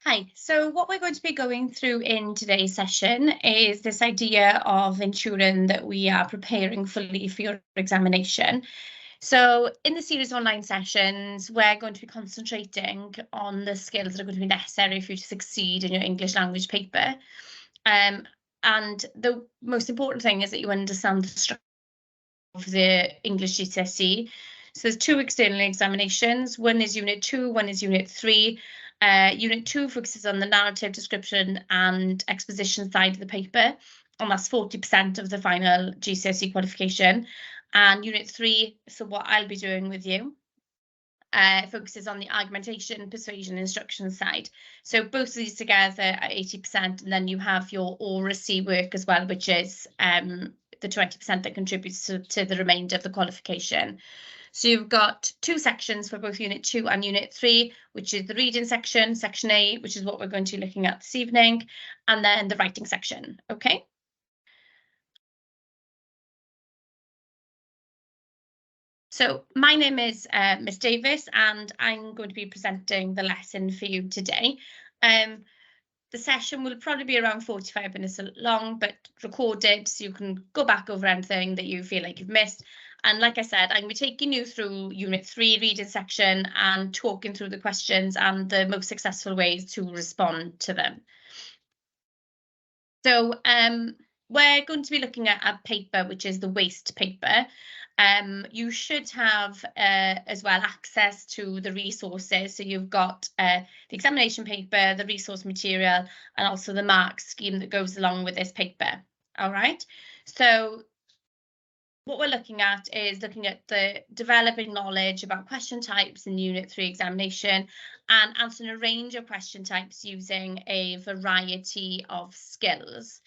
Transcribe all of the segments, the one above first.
Hi, so what we're going to be going through in today's session is this idea of ensuring that we are preparing fully for your examination. So in the series of online sessions, we're going to be concentrating on the skills that are going to be necessary for you to succeed in your English language paper. And the most important thing is that you understand the structure of the English GCSE. So there's two external examinations. One is Unit 2, one is Unit 3. Unit 2 focuses on the narrative, description and exposition side of the paper, and that's 40% of the final GCSE qualification. And Unit 3, so what I'll be doing with you, focuses on the argumentation, persuasion, instruction side. So both of these together are 80%, and then you have your oracy work as well, which is the 20% that contributes to the remainder of the qualification. So you've got two sections for both Unit 2 and Unit 3, which is the reading section, Section A, which is what we're going to be looking at this evening, and then the writing section, okay? So my name is Miss Davis, and I'm going to be presenting the lesson for you today. The session will probably be around 45 minutes long, but recorded, so you can go back over anything that you feel like you've missed. And like I said, I'm going to be taking you through Unit 3 reading section and talking through the questions and the most successful ways to respond to them. So we're going to be looking at a paper, which is the waste paper. You should have as well access to the resources. So you've got the examination paper, the resource material, and also the mark scheme that goes along with this paper. All right. So what we're looking at is looking at the developing knowledge about question types in Unit 3 examination and answering a range of question types using a variety of skills.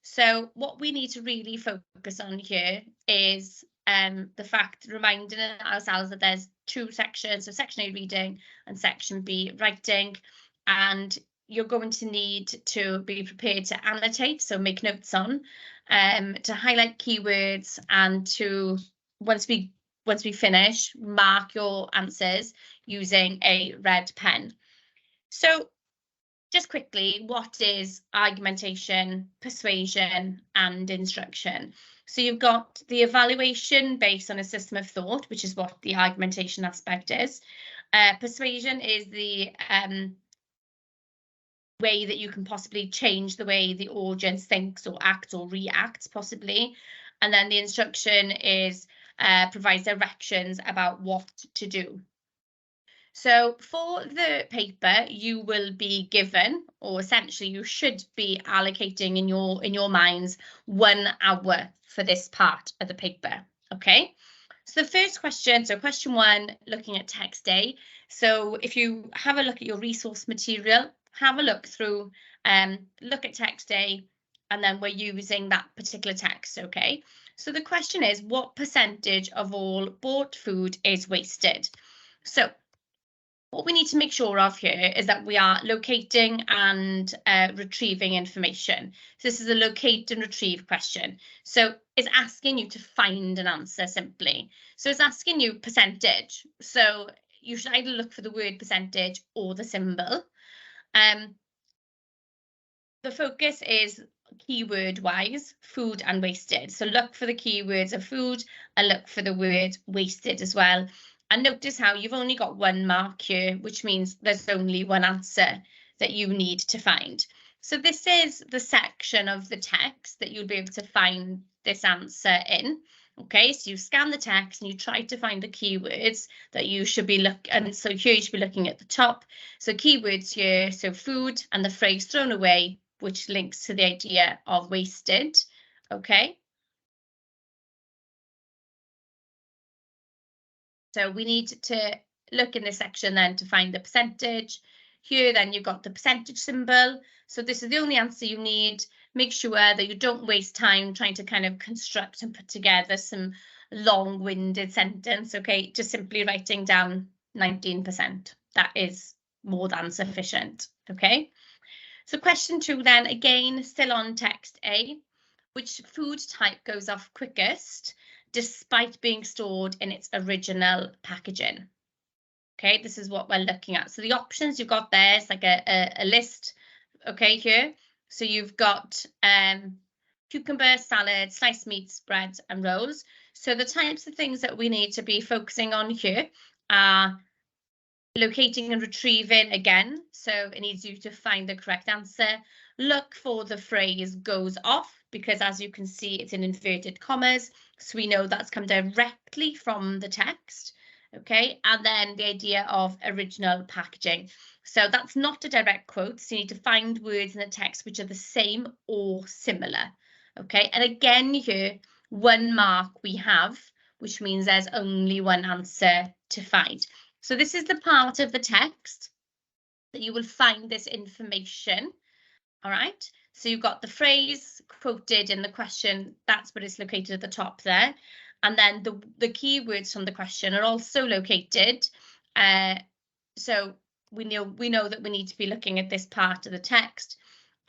So what we need to really focus on here is the fact, reminding ourselves that there's two sections, so Section A reading and Section B writing, and you're going to need to be prepared to annotate, so make notes on, to highlight keywords, and to, once we finish, mark your answers using a red pen. So just quickly, what is argumentation, persuasion, and instruction? So you've got the evaluation based on a system of thought, which is what the argumentation aspect is. Persuasion is the way that you can possibly change the way the audience thinks or acts or reacts, possibly. And then the instruction is provides directions about what to do. So for the paper, you will be given, or essentially you should be allocating in your minds 1 hour for this part of the paper. Okay. So the first question, so question 1, looking at text A. So if you have a look at your resource material, have a look through, look at text A, and then we're using that particular text. Okay. So the question is, what percentage of all bought food is wasted? So what we need to make sure of here is that we are locating and retrieving information. So this is a locate and retrieve question. So it's asking you to find an answer simply. So it's asking you percentage. So you should either look for the word percentage or the symbol. The focus is keyword wise, food and wasted. So look for the keywords of food and look for the word wasted as well. And notice how you've only got 1 mark here, which means there's only 1 answer that you need to find. So this is the section of the text that you'll be able to find this answer in. Okay, so you scan the text and you try to find the keywords that you should be looking, and so here you should be looking at the top. So keywords here, so food and the phrase thrown away, which links to the idea of wasted. Okay. So we need to look in this section then to find the percentage. Here then you've got the percentage symbol. So this is the only answer you need. Make sure that you don't waste time trying to kind of construct and put together some long-winded sentence. Okay, just simply writing down 19%. That is more than sufficient. Okay. So question 2 then, again, still on text A. Which food type goes off quickest despite being stored in its original packaging? Okay, this is what we're looking at. So the options you've got there is like a list, okay, here. So you've got cucumber, salad, sliced meats, bread, and rolls. So the types of things that we need to be focusing on here are locating and retrieving again. So it needs you to find the correct answer. Look for the phrase goes off, because as you can see, it's in inverted commas. So we know that's come directly from the text. Okay, and then the idea of original packaging. So that's not a direct quote. So you need to find words in the text which are the same or similar. Okay, and again here, 1 mark we have, which means there's only one answer to find. So this is the part of the text that you will find this information. All right, so you've got the phrase quoted in the question, that's what is located at the top there. And then the keywords from the question are also located. So we know that we need to be looking at this part of the text.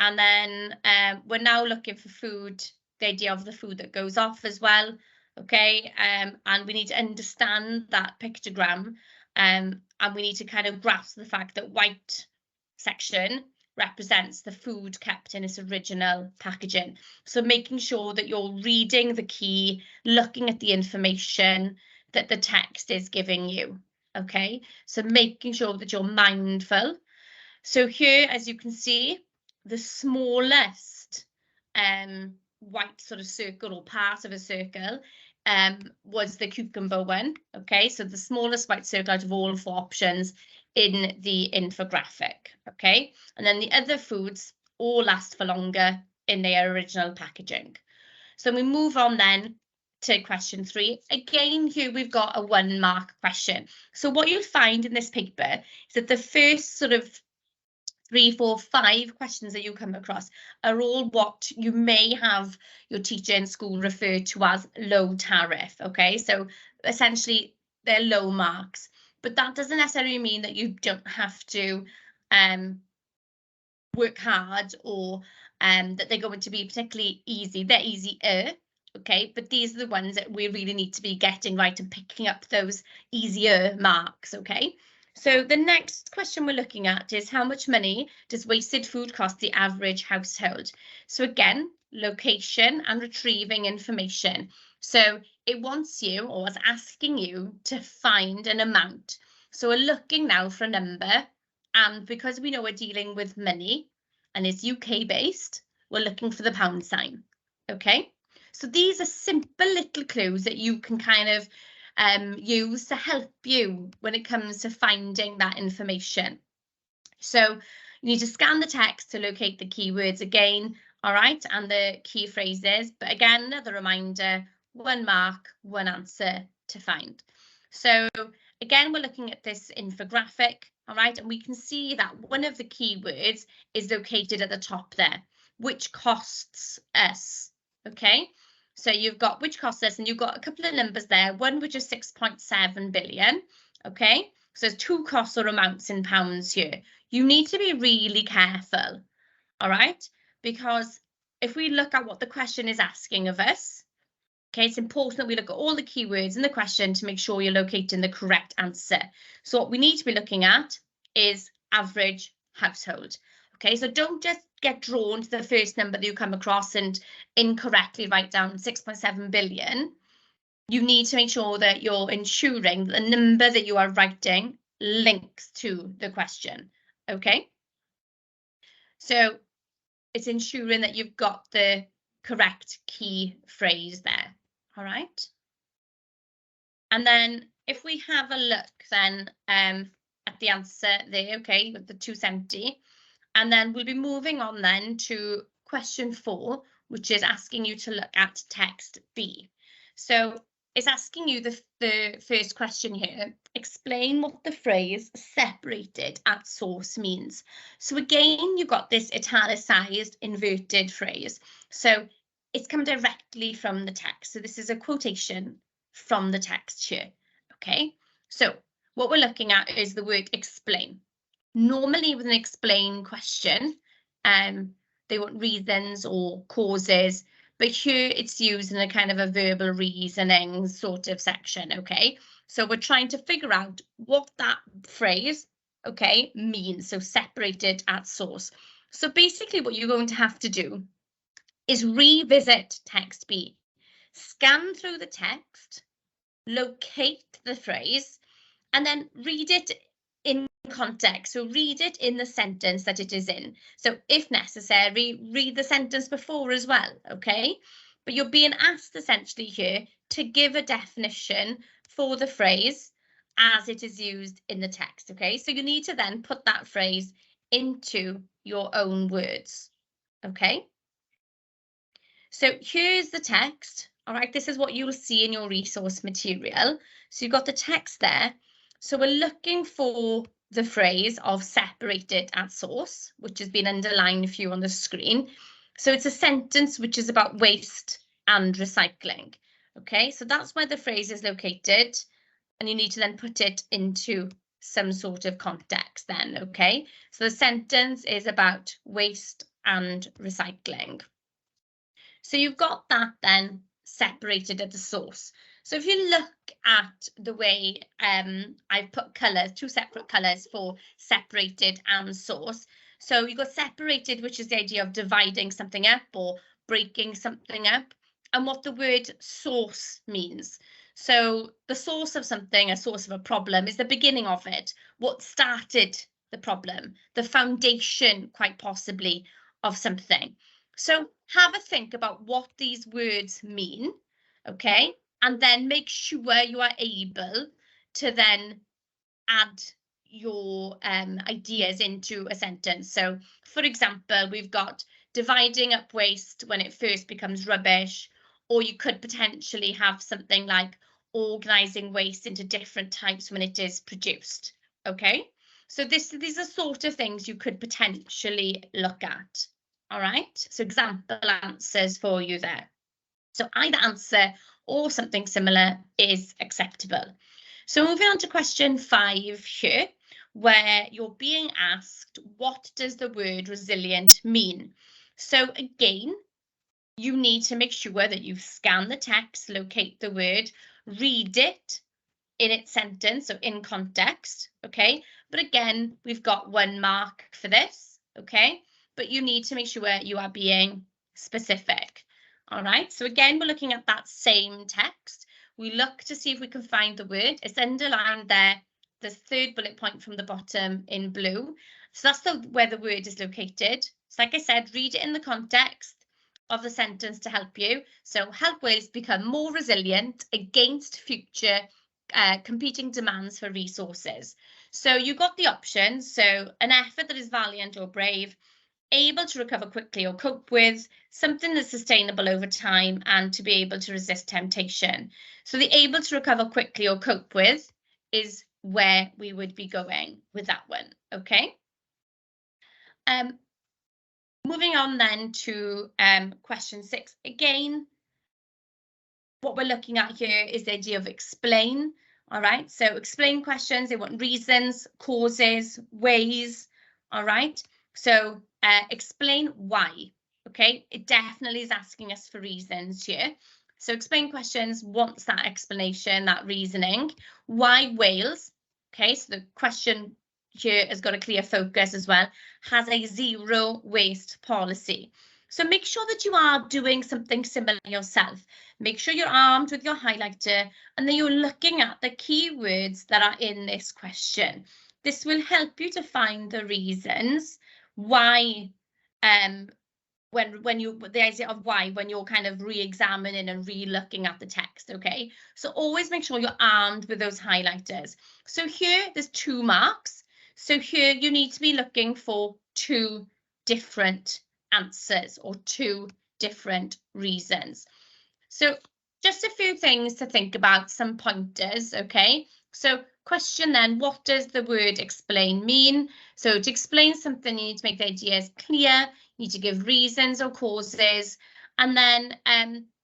And then we're now looking for food, the idea of the food that goes off as well. Okay, and we need to understand that pictogram, and we need to kind of grasp the fact that white section represents the food kept in its original packaging. So making sure that you're reading the key, looking at the information that the text is giving you. Okay, so making sure that you're mindful. So here, as you can see, the smallest white sort of circle or part of a circle was the cucumber one. Okay, so the smallest white circle out of all 4 options in the infographic. Okay, and then the other foods all last for longer in their original packaging. So we move on then to question 3. Again, here we've got a 1 mark question. So what you'll find in this paper is that the first sort of 3, 4, 5 questions that you come across are all what you may have your teacher in school refer to as low tariff. Okay, so essentially they're low marks, but that doesn't necessarily mean that you don't have to work hard, or that they're going to be particularly easy. They're easier, okay, but these are the ones that we really need to be getting right and picking up those easier marks. Okay, so the next question we're looking at is how much money does wasted food cost the average household? So again, location and retrieving information. So it wants you, or is asking you, to find an amount. So we're looking now for a number, and because we know we're dealing with money and it's UK based, we're looking for the pound sign. Okay, so these are simple little clues that you can kind of use to help you when it comes to finding that information. So you need to scan the text to locate the keywords again, all right, and the key phrases. But again, another reminder, 1 mark, 1 answer to find. So again, we're looking at this infographic, all right, and we can see that one of the keywords is located at the top there, which costs us. Okay, so you've got which costs us, and you've got a couple of numbers there, one which is 6.7 billion. Okay, so there's 2 costs or amounts in pounds here. You need to be really careful, all right, because if we look at what the question is asking of us, okay, it's important that we look at all the keywords in the question to make sure you're locating the correct answer. So what we need to be looking at is average household. Okay, so don't just get drawn to the first number that you come across and incorrectly write down 6.7 billion. You need to make sure that you're ensuring that the number that you are writing links to the question. Okay, so it's ensuring that you've got the correct key phrase there. All right, and then if we have a look then at the answer there, okay, with the 270, and then we'll be moving on then to question 4, which is asking you to look at text B. So it's asking you the first question here, explain what the phrase separated at source means. So again, you've got this italicized inverted phrase. So it's come directly from the text. So this is a quotation from the text here. Okay, so what we're looking at is the word explain. Normally with an explain question, they want reasons or causes, but here it's used in a kind of a verbal reasoning sort of section. Okay, So we're trying to figure out what that phrase, okay, means. So separated at source. So basically what you're going to have to do is revisit text B, scan through the text, locate the phrase, and then read it in context. So read it in the sentence that it is in. So if necessary, read the sentence before as well, okay? But you're being asked essentially here to give a definition for the phrase as it is used in the text, okay? So you need to then put that phrase into your own words, okay? So here's the text. All right, this is what you'll see in your resource material. So you've got the text there. So we're looking for the phrase of separated at source, which has been underlined for you on the screen. So it's a sentence which is about waste and recycling. Okay, so that's where the phrase is located, and you need to then put it into some sort of context then, okay? So the sentence is about waste and recycling. So you've got that then separated at the source. So if you look at the way I've put colours, two separate colours for separated and source. So you've got separated, which is the idea of dividing something up or breaking something up, and what the word source means. So the source of something, a source of a problem, is the beginning of it, what started the problem, the foundation, quite possibly, of something. So have a think about what these words mean, okay? And then make sure you are able to then add your ideas into a sentence. So, for example, we've got dividing up waste when it first becomes rubbish, or you could potentially have something like organising waste into different types when it is produced, okay? So these are sort of things you could potentially look at. All right, so example answers for you there. So either answer or something similar is acceptable. So moving on to question 5 here, where you're being asked, what does the word resilient mean? So again, you need to make sure that you scan the text, locate the word, read it in its sentence, so in context, okay? But again, we've got 1 mark for this, okay? But you need to make sure you are being specific. All right, so again, we're looking at that same text. We look to see if we can find the word. It's underlined there, the 3rd bullet point from the bottom in blue. So that's where the word is located. So like I said, read it in the context of the sentence to help you. So help Wales become more resilient against future competing demands for resources. So you got the options. So an effort that is valiant or brave, able to recover quickly or cope with, something that's sustainable over time, and to be able to resist temptation. So the able to recover quickly or cope with is where we would be going with that one, okay? Moving on then to question 6. Again, what we're looking at here is the idea of explain. All right, so explain questions, they want reasons, causes, ways. All right, so explain why. Okay, it definitely is asking us for reasons here. So explain questions wants that explanation, that reasoning. Why Wales? Okay, so the question here has got a clear focus as well, has a zero waste policy. So make sure that you are doing something similar yourself. Make sure you're armed with your highlighter and then you're looking at the keywords that are in this question. This will help you to find the reasons why, when you, the idea of why, when you're kind of re-examining and re-looking at the text, okay? So always make sure you're armed with those highlighters. So here, there's 2 marks. So here you need to be looking for 2 different answers or 2 different reasons. So just a few things to think about, some pointers, okay? So question then, what does the word explain mean? So to explain something, you need to make the ideas clear, you need to give reasons or causes, and then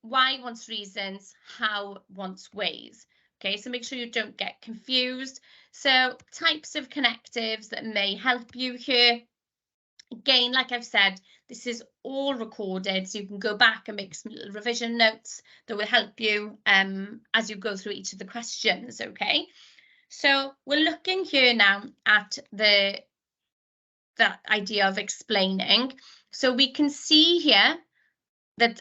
why wants reasons, how wants ways. Okay, so make sure you don't get confused. So types of connectives that may help you here. Again, like I've said, this is all recorded, so you can go back and make some little revision notes that will help you as you go through each of the questions, okay? So we're looking here now at that idea of explaining. So we can see here that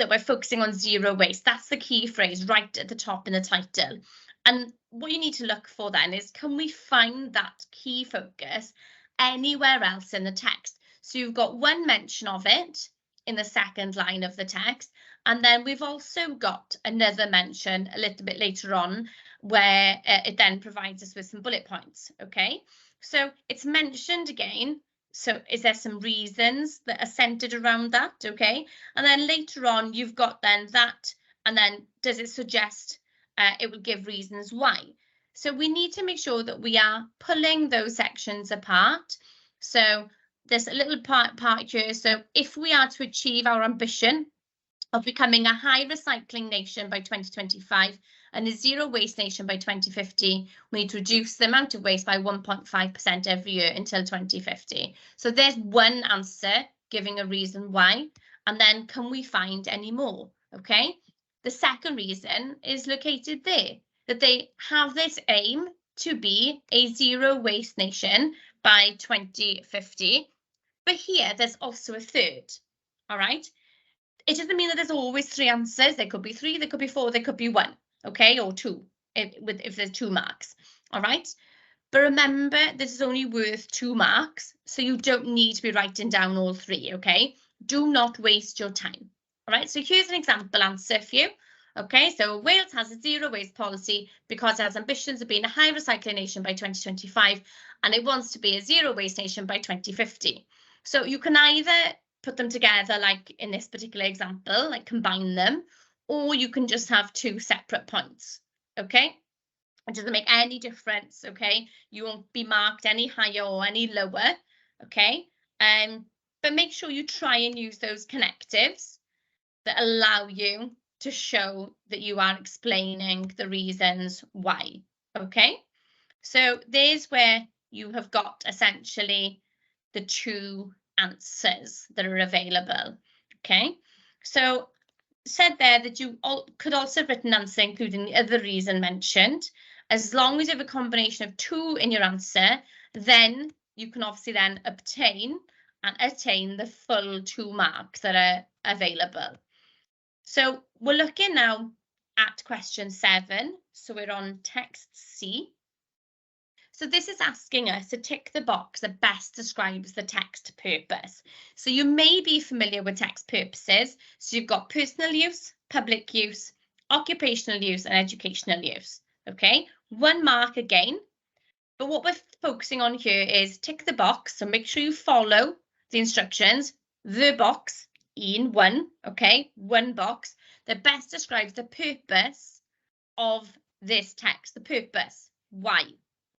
we're focusing on zero waste. That's the key phrase right at the top in the title. And what you need to look for then is, can we find that key focus anywhere else in the text? So you've got one mention of it in the second line of the text, and then we've also got another mention a little bit later on where it then provides us with some bullet points, okay? So it's mentioned again. So is there some reasons that are centered around that, okay? And then later on, you've got then that, and then does it suggest it will give reasons why? So we need to make sure that we are pulling those sections apart. So there's a little part here. So if we are to achieve our ambition of becoming a high recycling nation by 2025 and a zero waste nation by 2050, we need to reduce the amount of waste by 1.5% every year until 2050. So there's one answer giving a reason why, and then can we find any more? Okay. The second reason is located there, that they have this aim to be a zero waste nation by 2050. But here there's also a third. All right. It doesn't mean that there's always three answers. There could be three, there could be four, there could be one, okay, or two, if there's 2 marks, all right? But remember, this is only worth 2 marks, so you don't need to be writing down all 3, okay? Do not waste your time, all right? So here's an example answer for you, okay? So Wales has a zero waste policy because it has ambitions of being a high recycling nation by 2025, and it wants to be a zero waste nation by 2050. So you can either put them together, like in this particular example, like combine them, or you can just have 2 separate points, okay? It doesn't make any difference, okay? You won't be marked any higher or any lower, okay? But make sure you try and use those connectives that allow you to show that you are explaining the reasons why, okay? So there's where you have got essentially the 2 answers that are available, okay? So said there that you could also have written answer including the other reason mentioned. As long as you have a combination of 2 in your answer, then you can obviously then obtain and attain the full 2 marks that are available. So we're looking now at question 7. So we're on text C. So this is asking us to tick the box that best describes the text purpose. So you may be familiar with text purposes. So you've got personal use, public use, occupational use, and educational use. Okay, 1 mark again. But what we're focusing on here is tick the box. So make sure you follow the instructions, the box in 1, okay, 1 box that best describes the purpose of this text, the purpose, why.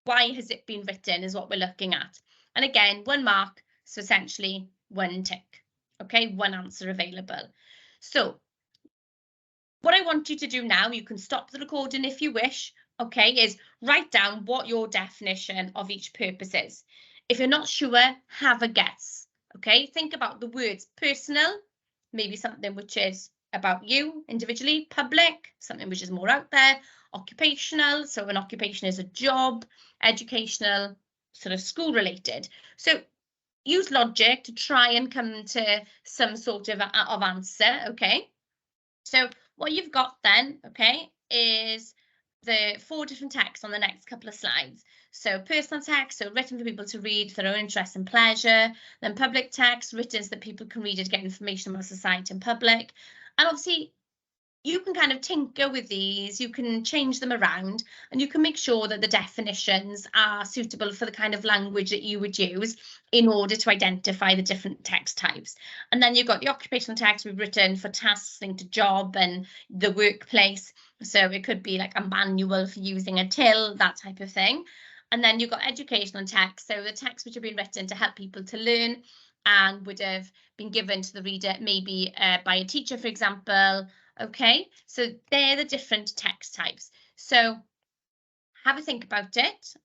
Why has it been written is what we're looking at. And again, 1 mark, so essentially 1 tick. Okay, 1 answer available. So what I want you to do now, you can stop the recording if you wish, okay, is write down what your definition of each purpose is. If you're not sure, have a guess. Okay, think about the words personal, maybe something which is about you individually, public, something which is more out there, occupational, so an occupation is a job, educational, sort of school related. So use logic to try and come to some sort of answer, okay? So what you've got then, okay, is the 4 different texts on the next couple of slides. So personal text, so written for people to read for their own interest and pleasure. Then public text, written so that people can read it to get information about society and public. And obviously, you can kind of tinker with these, you can change them around, and you can make sure that the definitions are suitable for the kind of language that you would use in order to identify the different text types. And then you've got the occupational text we've written for tasks linked to job and the workplace. So it could be like a manual for using a till, that type of thing. And then you've got educational text, so the text which have been written to help people to learn and would have been given to the reader maybe by a teacher, for example. Okay, so they're the different text types. So have a think about it,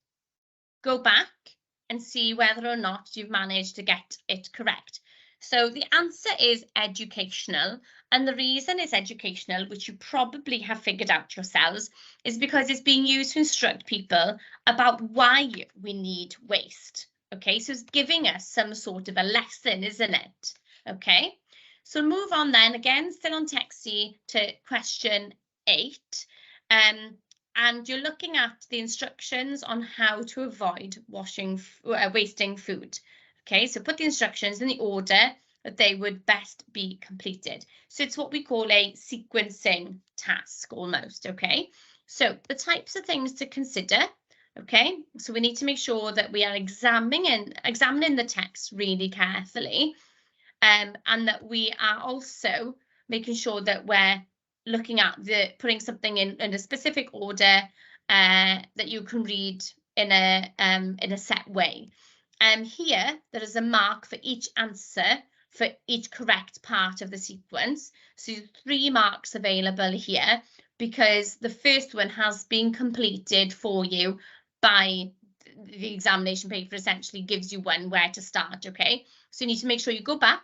go back, and see whether or not you've managed to get it correct. So the answer is educational, and the reason it's educational, which you probably have figured out yourselves, is because it's being used to instruct people about why we need waste. Okay, so it's giving us some sort of a lesson, isn't it? Okay, so move on then, again, still on Text C, to question 8. And you're looking at the instructions on how to avoid wasting food. Okay, so put the instructions in the order that they would best be completed. So it's what we call a sequencing task almost, okay? So the types of things to consider, okay? So we need to make sure that we are examining the text really carefully, and that we are also making sure that we're looking at putting something in a specific order that you can read in a set way. Here there is a mark for each answer for each correct part of the sequence. So 3 marks available here because the first one has been completed for you by the examination paper. Essentially gives you one where to start. Okay, so you need to make sure you go back,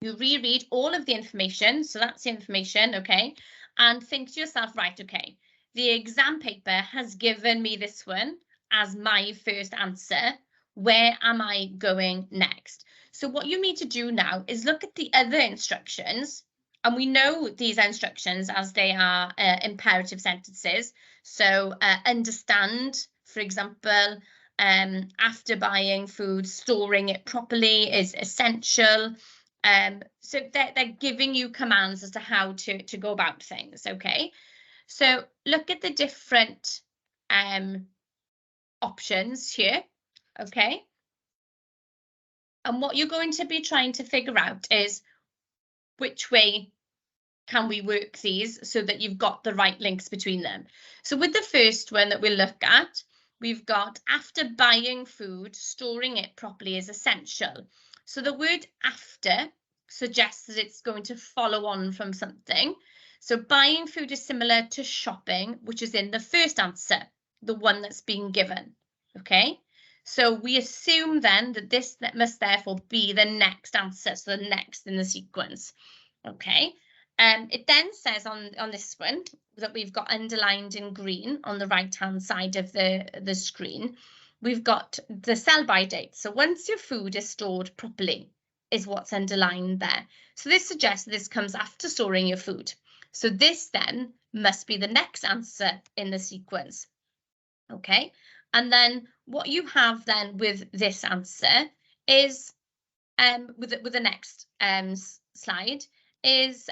you reread all of the information, so that's the information, okay, and think to yourself, right, okay, the exam paper has given me this one as my first answer. Where am I going next? So what you need to do now is look at the other instructions, and we know these instructions as they are imperative sentences. So understand, for example, after buying food, storing it properly is essential. So they're giving you commands as to how to go about things, okay? So look at the different options here, okay? And what you're going to be trying to figure out is which way can we work these so that you've got the right links between them. So with the first one that we'll look at, we've got after buying food, storing it properly is essential. So the word after suggests that it's going to follow on from something. So buying food is similar to shopping, which is in the first answer, the one that's being given. Okay, so we assume then that this must therefore be the next answer, so the next in the sequence. Okay, it then says on this one that we've got underlined in green on the right-hand side of the screen, we've got the sell-by date. So once your food is stored properly is what's underlined there. So this suggests that this comes after storing your food. So this then must be the next answer in the sequence. Okay, and then what you have then with this answer is with the next slide is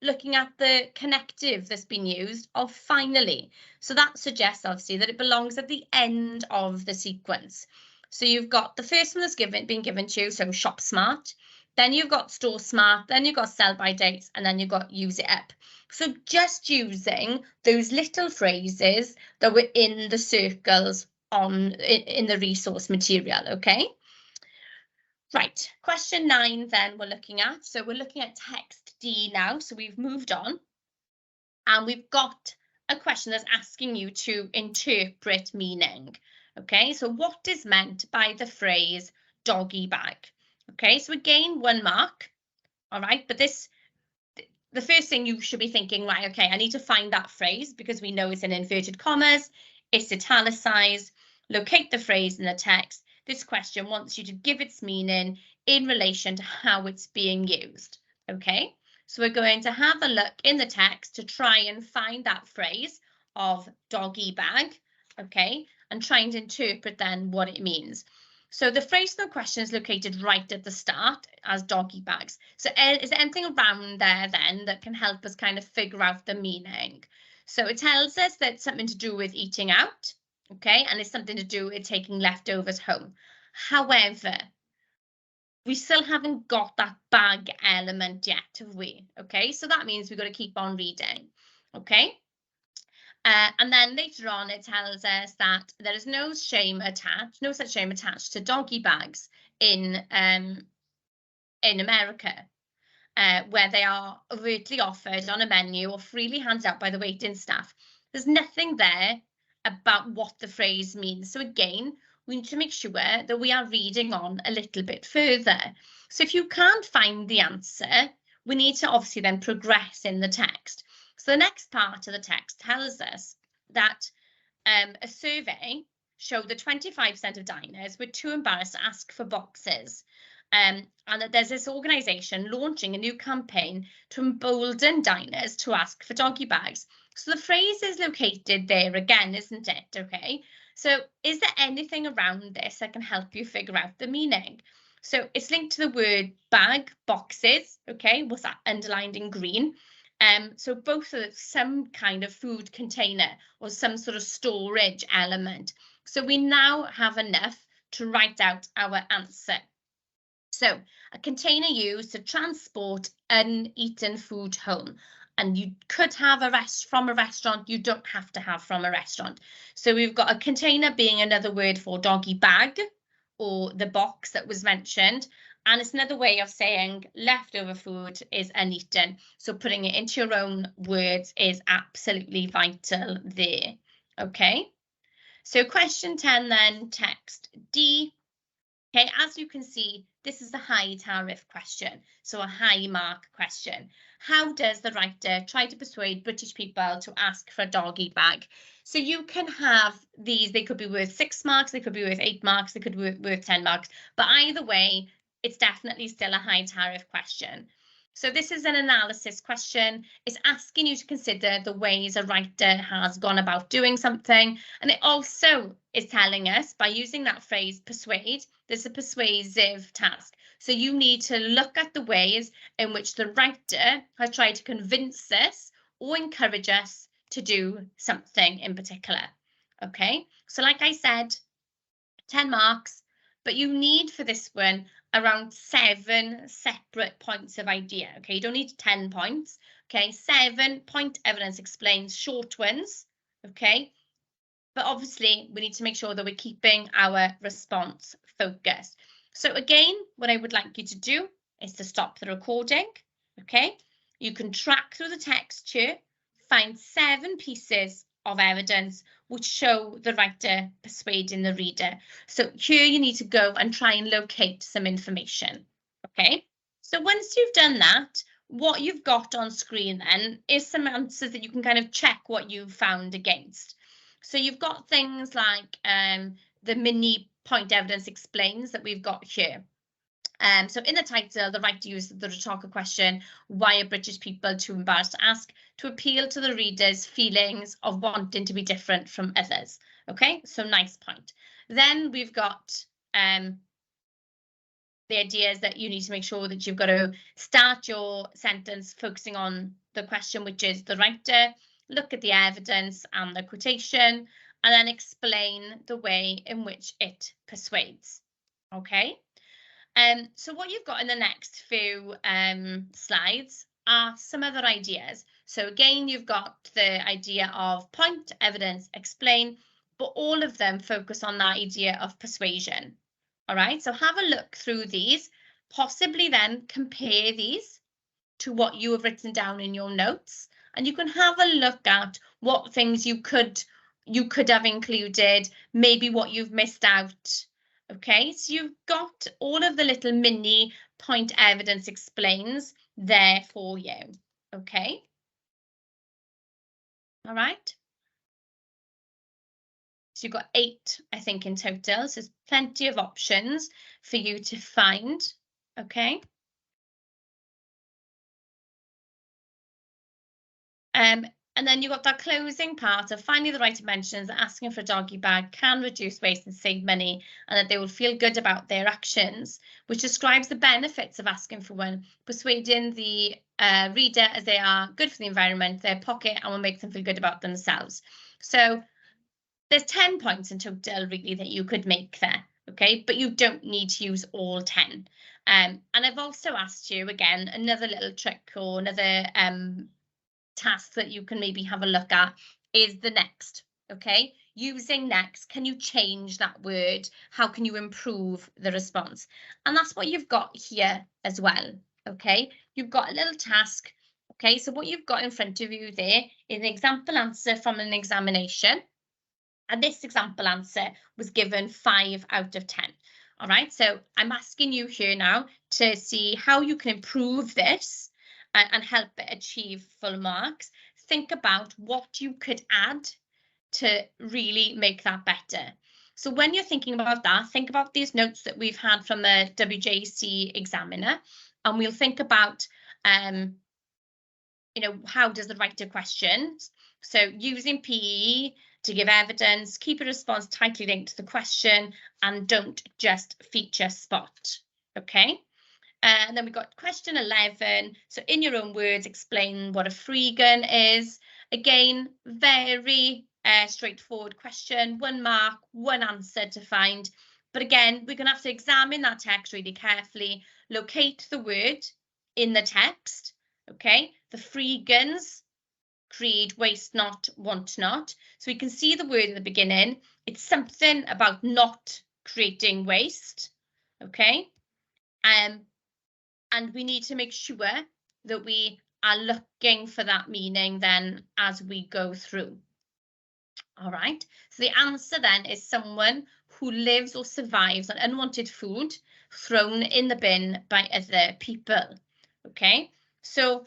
looking at the connective that's been used of finally. So that suggests obviously that it belongs at the end of the sequence. So you've got the first one that's been given to you, so shop smart, then you've got store smart, then you've got sell by dates, and then you've got use it up. So just using those little phrases that were in the circles in the resource material, okay? Right, question 9 then we're looking at. So we're looking at text D now. So we've moved on and we've got a question that's asking you to interpret meaning. Okay, so what is meant by the phrase doggy bag? Okay, so again, 1 mark. All right, but the first thing you should be thinking, right, okay, I need to find that phrase because we know it's in inverted commas, it's italicized, locate the phrase in the text. This question wants you to give its meaning in relation to how it's being used, okay? So we're going to have a look in the text to try and find that phrase of doggy bag, okay? And trying to interpret then what it means. So the phrase in the question is located right at the start as doggy bags. So is there anything around there then that can help us kind of figure out the meaning? So it tells us that it's something to do with eating out, okay, and it's something to do with taking leftovers home. However, we still haven't got that bag element yet, have we? Okay, so that means we've got to keep on reading, okay? And then later on, it tells us that there is no such shame attached to doggy bags in America, where they are overtly offered on a menu or freely handed out by the waiting staff. There's nothing there about what the phrase means. So again, we need to make sure that we are reading on a little bit further. So if you can't find the answer, we need to obviously then progress in the text. So the next part of the text tells us that a survey showed that 25% of diners were too embarrassed to ask for boxes. And that there's this organisation launching a new campaign to embolden diners to ask for doggy bags. So the phrase is located there again, isn't it? Okay. So is there anything around this that can help you figure out the meaning? So it's linked to the word bag, boxes. Okay. What's that underlined in green? So both are some kind of food container or some sort of storage element. So we now have enough to write out our answer. So a container used to transport uneaten food home. And you could have from a restaurant, you don't have to have from a restaurant. So we've got a container being another word for doggy bag or the box that was mentioned. And it's another way of saying leftover food is uneaten. So putting it into your own words is absolutely vital there. Okay. So question 10 then, text D. Okay, as you can see, this is a high tariff question, so a high mark question. How does the writer try to persuade British people to ask for a doggy bag? So you can have these, they could be worth 6 marks, they could be worth 8 marks, they could be worth 10 marks, but either way, it's definitely still a high tariff question. So this is an analysis question. It's asking you to consider the ways a writer has gone about doing something. And it also is telling us, by using that phrase, persuade, there's a persuasive task. So you need to look at the ways in which the writer has tried to convince us or encourage us to do something in particular. Okay, so like I said, 10 marks, but you need for this one around 7 separate points of idea. Okay, you don't need 10 points. Okay, 7 point evidence explains short ones. Okay, but obviously we need to make sure that we're keeping our response focused. So again, what I would like you to do is to stop the recording. Okay, you can track through the text here, find 7 pieces of evidence which show the writer persuading the reader. So here you need to go and try and locate some information. Okay, so once you've done that, what you've got on screen then is some answers that you can kind of check what you've found against. So you've got things like the mini point evidence explains that we've got here. So in the title, the writer used the rhetorical question, why are British people too embarrassed to ask, to appeal to the reader's feelings of wanting to be different from others. Okay, so nice point. Then we've got the idea is that you need to make sure that you've got to start your sentence focusing on the question, which is the writer, look at the evidence and the quotation, and then explain the way in which it persuades. Okay. So what you've got in the next few slides are some other ideas. So again, you've got the idea of point, evidence, explain, but all of them focus on that idea of persuasion. All right, so have a look through these, possibly then compare these to what you have written down in your notes, and you can have a look at what things you could have included, maybe what you've missed out. Okay, so you've got all of the little mini point evidence explains there for you. Okay. All right. So you've got 8, I think, in total. So there's plenty of options for you to find. Okay. And then you've got that closing part of finally the writer mentions that asking for a doggy bag can reduce waste and save money, and that they will feel good about their actions, which describes the benefits of asking for one, persuading the reader as they are good for the environment, their pocket, and will make them feel good about themselves. So there's 10 points in total really that you could make there, okay, but you don't need to use all 10. And I've also asked you again another little trick or another task that you can maybe have a look at is the next. Okay, using next, can you change that word? How can you improve the response? And that's what you've got here as well. Okay, you've got a little task. Okay, so what you've got in front of you there is an example answer from an examination. And this example answer was given 5 out of 10. All right, so I'm asking you here now to see how you can improve this and help it achieve full marks. Think about what you could add to really make that better. So when you're thinking about that, think about these notes that we've had from the WJC examiner, and we'll think about, how does the writer questions? So using PE to give evidence, keep your response tightly linked to the question, and don't just feature spot. Okay. And then we've got question 11. So in your own words, explain what a free gun is. Again, very straightforward question, 1 mark, 1 answer to find. But again, we're going to have to examine that text really carefully, locate the word in the text. Okay, the free guns, creed, waste not, want not. So we can see the word at the beginning. It's something about not creating waste. Okay. And we need to make sure that we are looking for that meaning then as we go through. All right, so the answer then is someone who lives or survives on unwanted food thrown in the bin by other people. Okay, so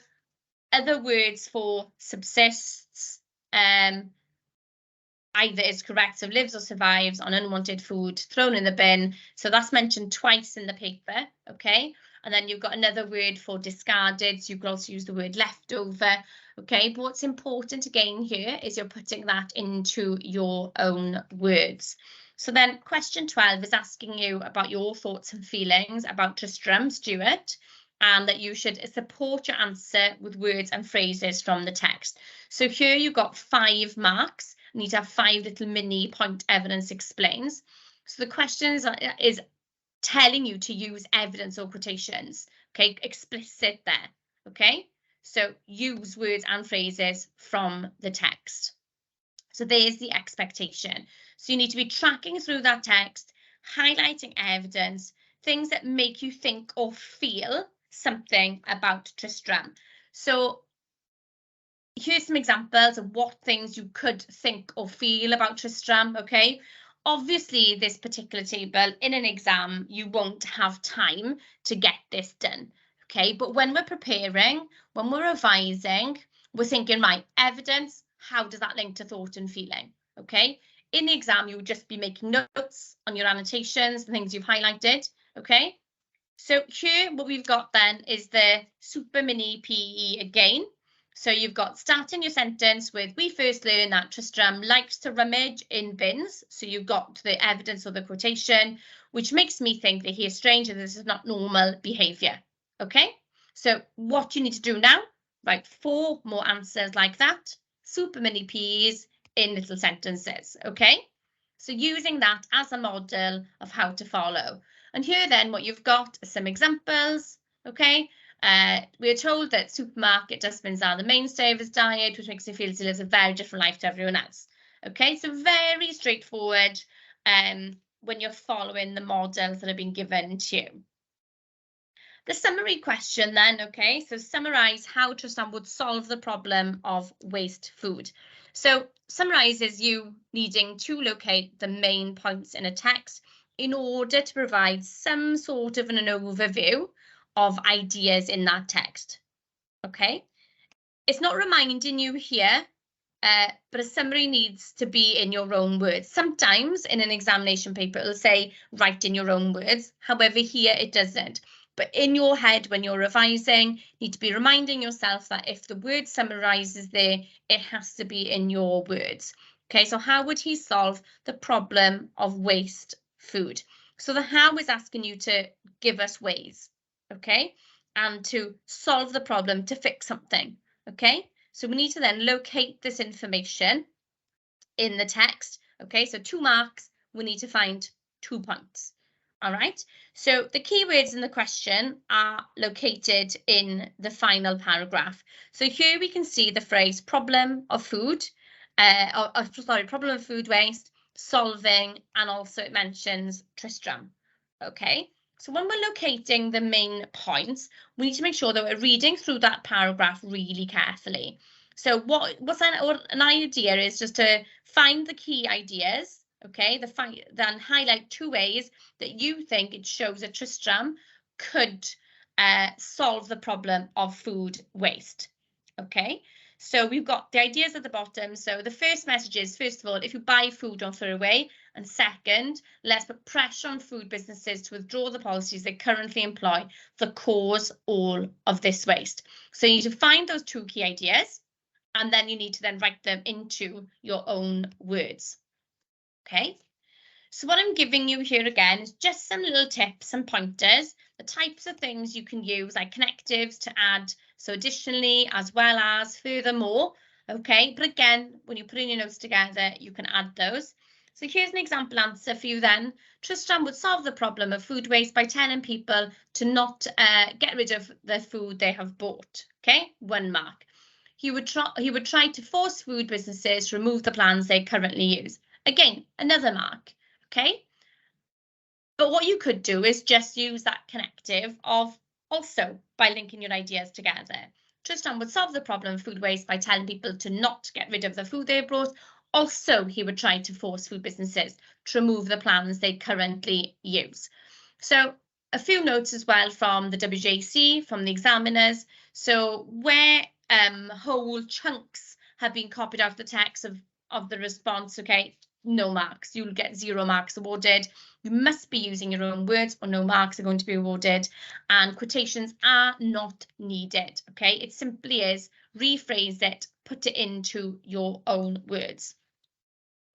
other words for subsists, either is correct, so lives or survives on unwanted food thrown in the bin. So that's mentioned twice in the paper, okay? And then you've got another word for discarded, so you could also use the word leftover, okay? But what's important again here is you're putting that into your own words. So then question 12 is asking you about your thoughts and feelings about Tristram Stuart, and that you should support your answer with words and phrases from the text. So here you've got 5 marks. You need to have 5 little mini point evidence explains. So the question is telling you to use evidence or quotations, okay, explicit there, okay? So use words and phrases from the text. So there's the expectation. So you need to be tracking through that text, highlighting evidence, things that make you think or feel something about Tristram. So here's some examples of what things you could think or feel about Tristram, okay? Obviously, this particular table, in an exam, you won't have time to get this done, okay? But when we're preparing, when we're revising, we're thinking, right, evidence, how does that link to thought and feeling, okay? In the exam, you would just be making notes on your annotations, the things you've highlighted, okay? So here, what we've got then is the super mini PE again. So you've got starting your sentence with, we first learned that Tristram likes to rummage in bins. So you've got the evidence or the quotation, which makes me think that he is strange and this is not normal behavior. Okay, so what you need to do now, write 4 more answers like that, super mini P's in little sentences. Okay, so using that as a model of how to follow. And here then what you've got are some examples, okay? We are told that supermarket dustbins are the mainstay of his diet, which makes him feel he lives a very different life to everyone else. Okay, so very straightforward when you're following the models that have been given to you. The summary question then, okay, so summarize how Tristram would solve the problem of waste food. So summarize is you needing to locate the main points in a text in order to provide some sort of an overview of ideas in that text, okay? It's not reminding you here, but a summary needs to be in your own words. Sometimes in an examination paper, it'll say, write in your own words. However, here it doesn't. But in your head, when you're revising, you need to be reminding yourself that if the word summarizes there, it has to be in your words. Okay, so how would he solve the problem of waste food? So the how is asking you to give us ways, okay, and to solve the problem, to fix something, okay? So we need to then locate this information in the text, okay? So 2 marks, we need to find 2 points, all right? So the keywords in the question are located in the final paragraph. So here we can see the phrase problem of food, problem of food waste, solving, and also it mentions Tristram, okay? So when we're locating the main points, we need to make sure that we're reading through that paragraph really carefully. So what's an idea is just to find the key ideas, okay? Then highlight 2 ways that you think it shows that Tristram could solve the problem of food waste, okay? So we've got the ideas at the bottom. So the first message is, first of all, if you buy food, don't throw it away. And second, let's put pressure on food businesses to withdraw the policies they currently employ that cause all of this waste. So you need to find those 2 key ideas, and then you need to then write them into your own words. Okay, so what I'm giving you here again is just some little tips and pointers, the types of things you can use, like connectives to add, so additionally, as well as, furthermore, okay? But again, when you put in your notes together, you can add those. So here's an example answer for you then. Tristram would solve the problem of food waste by telling people to not get rid of the food they have bought, okay? 1 mark. He would try to force food businesses to remove the plans they currently use. Again, another mark, okay? But what you could do is just use that connective of also by linking your ideas together. Tristram would solve the problem of food waste by telling people to not get rid of the food they brought. Also, he would try to force food businesses to remove the plans they currently use. So a few notes as well from the WJC, from the examiners. So where whole chunks have been copied out of the text of the response, okay, no marks. You'll get 0 marks awarded. You must be using your own words, or no marks are going to be awarded. And quotations are not needed, okay? It simply is rephrase it, put it into your own words.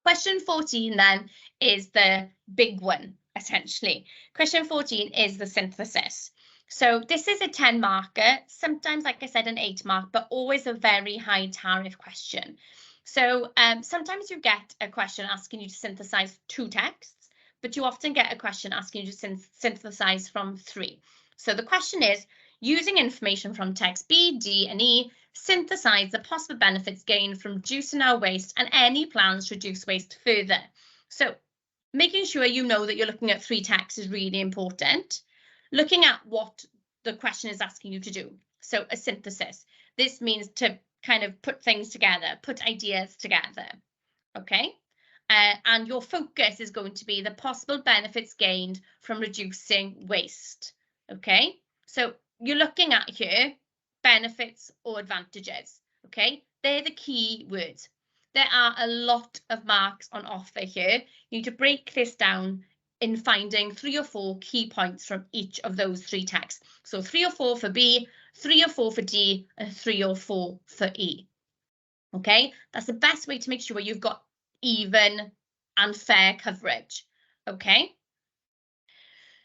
Question 14 then is the big one, essentially. Question 14 is the synthesis. So this is a 10 marker, sometimes, like I said, an 8 mark, but always a very high tariff question. So sometimes you get a question asking you to synthesize 2 texts, but you often get a question asking you to synthesize from 3. So the question is, using information from text B, D, and E, synthesize the possible benefits gained from reducing our waste and any plans to reduce waste further. So making sure you know that you're looking at 3 texts is really important. Looking at what the question is asking you to do. So a synthesis. This means to kind of put things together, put ideas together, okay? And your focus is going to be the possible benefits gained from reducing waste, okay? So you're looking at here, benefits or advantages, okay? They're the key words. There are a lot of marks on offer here. You need to break this down in finding 3 or 4 key points from each of those 3 texts. So 3 or 4 for B, 3 or 4 for D, and 3 or 4 for E. Okay, that's the best way to make sure you've got even and fair coverage. Okay.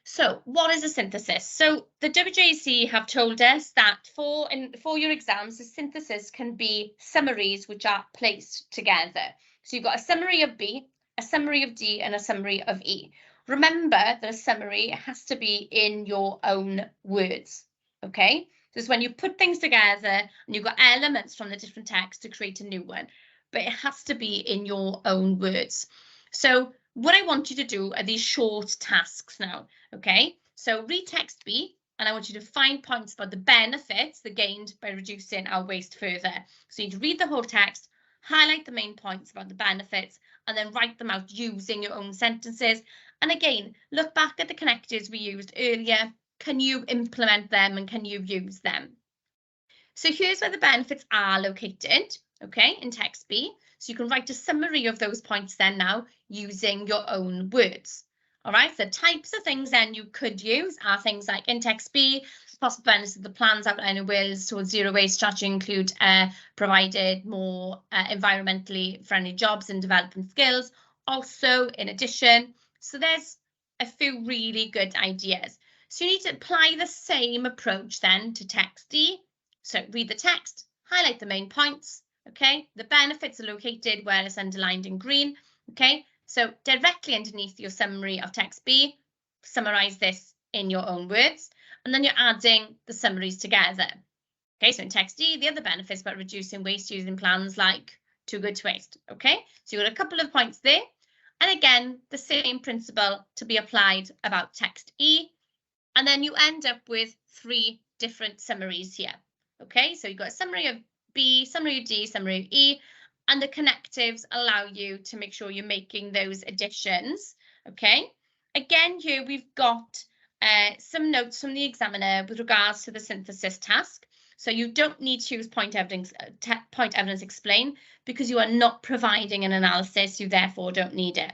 So what is a synthesis? So the WJC have told us that for your exams, the synthesis can be summaries which are placed together. So you've got a summary of B, a summary of D, and a summary of E. Remember that a summary has to be in your own words, okay? This is when you put things together and you've got elements from the different texts to create a new one, but it has to be in your own words. So what I want you to do are these short tasks now, okay? So read text B, and I want you to find points about the benefits that gained by reducing our waste further. So you need to read the whole text, highlight the main points about the benefits, and then write them out using your own sentences. And again, look back at the connectors we used earlier. Can you implement them and can you use them? So here's where the benefits are located, okay, in text B. So you can write a summary of those points then now using your own words. All right, so types of things then you could use are things like in text B, possible benefits of the plans outlining wills towards zero waste strategy include provided more environmentally friendly jobs and developing skills. Also, in addition, so there's a few really good ideas. So you need to apply the same approach then to text D. So read the text, highlight the main points, okay? The benefits are located where it's underlined in green, okay? So directly underneath your summary of text B, summarize this in your own words, and then you're adding the summaries together. Okay, so in text D, the other benefits about reducing waste using plans like Too Good to Waste, okay? So you've got a couple of points there. And again, the same principle to be applied about text E, and then you end up with 3 different summaries here. Okay, so you've got a summary of B, summary of D, summary of E, and the connectives allow you to make sure you're making those additions, okay? Again, here we've got some notes from the examiner with regards to the synthesis task. So you don't need to use point evidence explain because you are not providing an analysis, you therefore don't need it.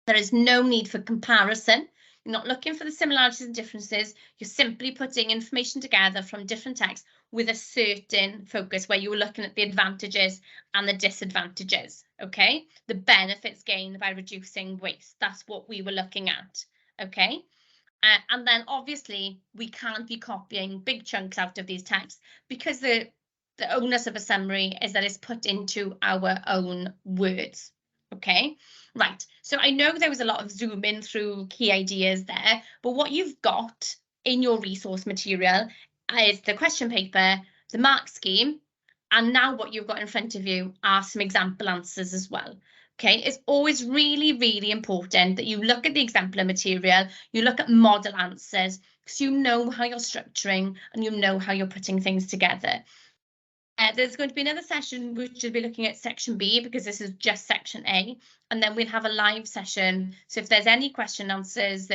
There is no need for comparison. You're not looking for the similarities and differences. You're simply putting information together from different texts with a certain focus where you're looking at the advantages and the disadvantages, okay? The benefits gained by reducing waste. That's what we were looking at, okay? And then obviously we can't be copying big chunks out of these texts because the onus of a summary is that it's put into our own words. Okay, right. So I know there was a lot of zooming through key ideas there, but what you've got in your resource material is the question paper, the mark scheme, and now what you've got in front of you are some example answers as well. Okay, it's always really, really important that you look at the exemplar material, you look at model answers, because you know how you're structuring and you know how you're putting things together. There's going to be another session which will be looking at section B because this is just section A, and then we'll have a live session. So if there's any questions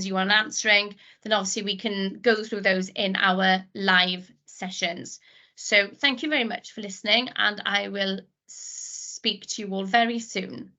you want answering, then obviously we can go through those in our live sessions. So thank you very much for listening, and I will speak to you all very soon.